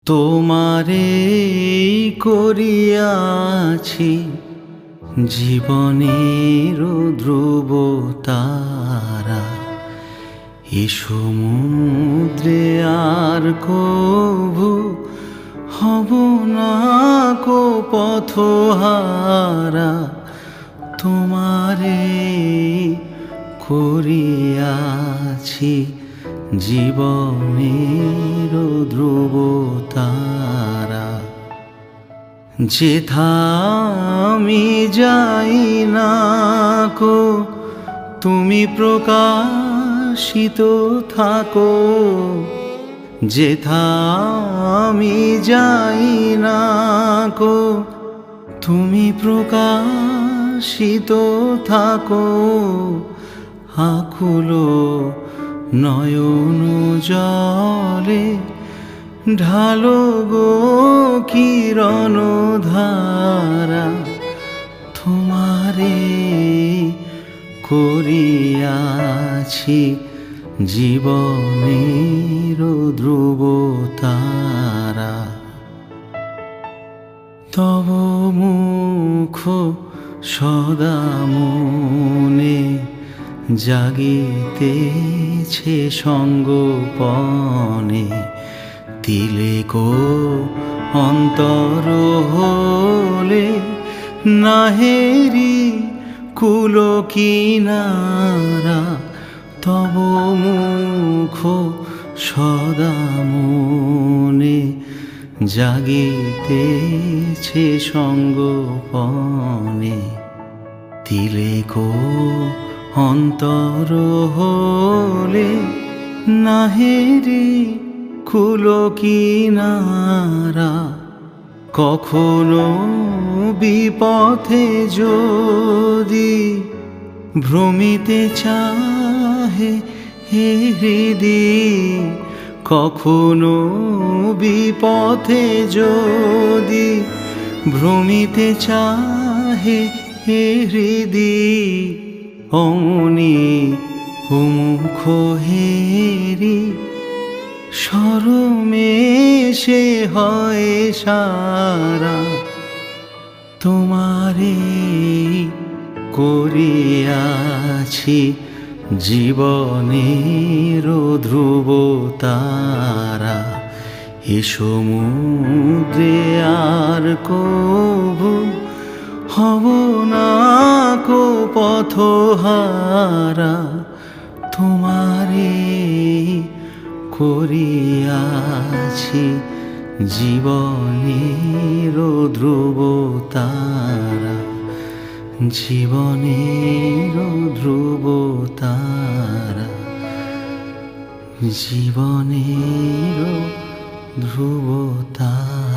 তোমারে করিয়াছি জীবনের ধ্রুব তারা, এ সমুদ্রে আর কভু হব না কো পথহারা। তোমারে করিয়াছি জীবনের ধ্রুব তারা, যেথা আমি যাই না কো তুমি প্রকাশিত থাকো। যেথা আমি যাই না কো তুমি প্রকাশিত থাকো। আকুলো নয়ন জলে ঢালো গো কিরণ ধারা, তোমারে করিয়াছি জীবনের ধ্রুব তারা। তব মুখ সদা মনে জাগিতেছে সঙ্গোপনে, তিলেকো অন্তর হলে নাহেরি কুল কিনারা। তব মুখ সদা মনে জাগিতেছে সঙ্গোপনে, তিলেকো অন্তর হলে নাহেরি কুল কিনারা। কখনো বিপথে যদি ভ্রমিতে চাহে হে হৃদি, কখনো বিপথে যদি ভ্রমিতে চাহে হে হৃদি, অমনি হুমুখ হেরি শরমে সে হয় সারা। তোমারে করিয়াছি জীবনের ধ্রুব তারা, এ সমুদ্রে আর কভু হব না কো পথহারা। তোমারে করিয়াছি জীবনের ধ্রুব তারা, জীবনের ধ্রুব তারা, জীবনের ধ্রুব তারা।